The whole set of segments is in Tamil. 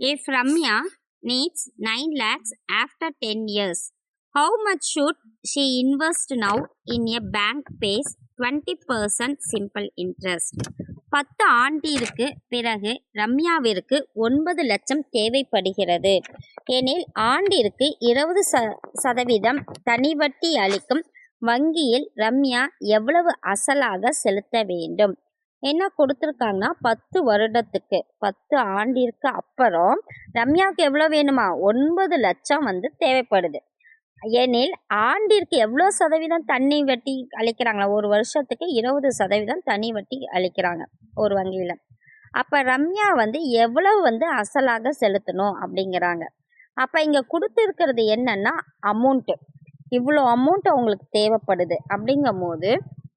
If Ramya needs 9 lakhs after 10 years, how much should she invest now in a bank pays 20% simple interest? 10 ஆண்டிற்கு பிறகு ரம்யாவிற்கு 9 லட்சம் தேவைப்படுகிறது எனில் ஆண்டிற்கு 20% தனி வட்டி அளிக்கும் வங்கியில் ரம்யா எவ்வளவு அசலாக செலுத்த வேண்டும்? என்ன கொடுத்துருக்காங்கன்னா 10 வருடத்துக்கு 10 ஆண்டிற்கு அப்புறம் ரம்யாவுக்கு எவ்வளோ வேணுமா? 9 லட்சம் தேவைப்படுது எனில் ஆண்டிற்கு எவ்வளோ சதவீதம் தனி வட்டி அளிக்கிறாங்களா? ஒரு வருஷத்துக்கு 20% தனி வட்டி அளிக்கிறாங்க ஒரு வங்கியில். அப்போ ரம்யா எவ்வளவு அசலாக செலுத்தணும் அப்படிங்கிறாங்க. அப்போ இங்கே கொடுத்துருக்கிறது என்னன்னா அமௌண்ட்டு, இவ்வளோ அமௌண்ட் அவங்களுக்கு தேவைப்படுது அப்படிங்கும் போது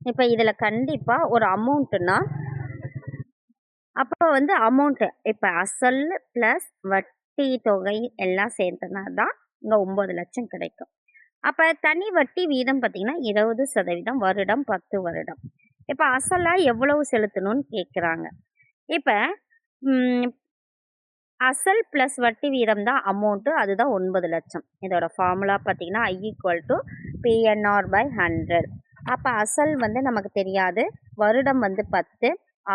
இப்போ இதில் கண்டிப்பாக ஒரு அமௌண்ட்டுன்னா அப்போ அமௌண்ட்டு இப்போ அசல் ப்ளஸ் வட்டி தொகை எல்லாம் சேர்த்தனா தான் இங்கே 9 லட்சம் கிடைக்கும். அப்போ தனி வட்டி வீதம் பார்த்திங்கன்னா 20%, வருடம் 10 வருடம். இப்போ அசலாக எவ்வளவு செலுத்தணும்னு கேட்குறாங்க. இப்போ அசல் ப்ளஸ் வட்டி வீதம் தான் அமௌண்ட்டு, அதுதான் 9 லட்சம். இதோட ஃபார்முலா பார்த்திங்கன்னா I=PNR/100. அப்போ அசல் நமக்கு தெரியாது, வருடம் 10,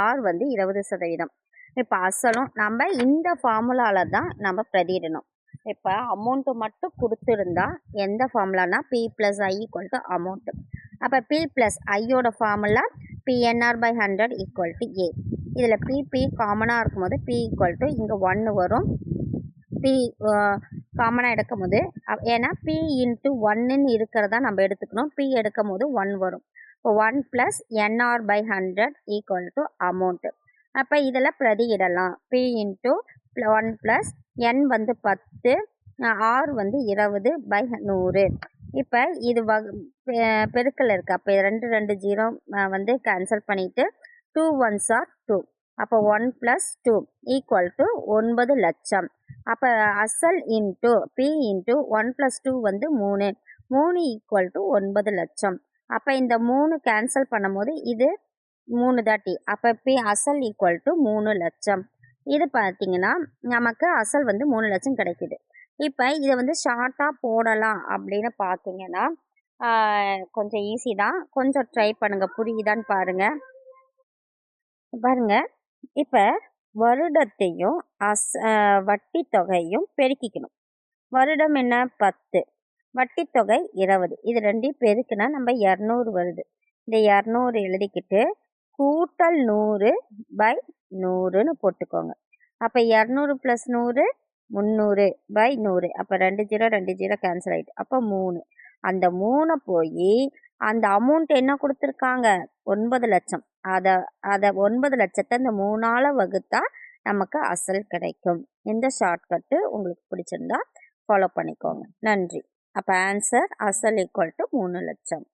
ஆர் 20%. இப்போ அசலும் நம்ம இந்த ஃபார்முலாவில் தான் நம்ம பிரதியிடணும். இப்போ அமௌண்ட்டு மட்டும் கொடுத்துருந்தா எந்த ஃபார்முலானா P+I அமௌண்ட்டு. அப்போ P+ ஐயோட ஃபார்முலா PNR/100 = A. இதில் P காமனாக இருக்கும்போது P இங்கே 1 வரும். P காமனாக எடுக்கும் போது ஏன்னா P × 1ன்னு இருக்கிறதா நம்ம எடுத்துக்கணும். P எடுக்கும் போது 1 வரும். இப்போ 1 + NR/100 = அமௌண்ட்டு. அப்போ இதில் பிரதியிடலாம். P × 1 + N 10, R 20/100. இப்போ இது பெருக்கல் இருக்குது. அப்போ 2 0 கேன்சல் பண்ணிவிட்டு 2 1s are 2. அப்போ 1 + 2 = 9 லட்சம். அப்போ அசல் இன்ட்டு P × 1 + 2 3. 3 = 9 லட்சம். அப்போ இந்த 3 கேன்சல் பண்ணும்போது இது 3 தாட்டி. அப்போ P அசல் = 3 லட்சம். இது பார்த்திங்கன்னா நமக்கு அசல் 3 லட்சம் கிடைக்குது. இப்போ இதை ஷார்ட்டாக போடலாம் அப்படின்னு பார்த்தீங்கன்னா கொஞ்சம் ஈஸி தான். கொஞ்சம் ட்ரை பண்ணுங்கள், புரியுதான்னு பாருங்கள். இப்போ வருடத்தையும் வட்டி தொகையும் பெருக்கிக்கணும். வருடம் என்ன? 10, வட்டி தொகை 20. இது ரெண்டையும் பெருக்குனா நம்ம 200 வருது. இந்த 200 எழுதிக்கிட்டு கூட்டல் 100/100ன்னு போட்டுக்கோங்க. அப்போ 200 + 100 300/100. அப்போ 2 0 கேன்சல் ஆகிட்டு. அப்போ 3. அந்த 3 போய் அந்த அமௌண்ட் என்ன கொடுத்துருக்காங்க? 9 லட்சம். அதை 9 லட்சத்தை இந்த 3ஆல் வகுத்தா நமக்கு அசல் கிடைக்கும். இந்த ஷார்ட்கட்டு உங்களுக்கு பிடிச்சிருந்தா ஃபாலோ பண்ணிக்கோங்க. நன்றி. அப்போ ஆன்சர் அசல் = 3 லட்சம்.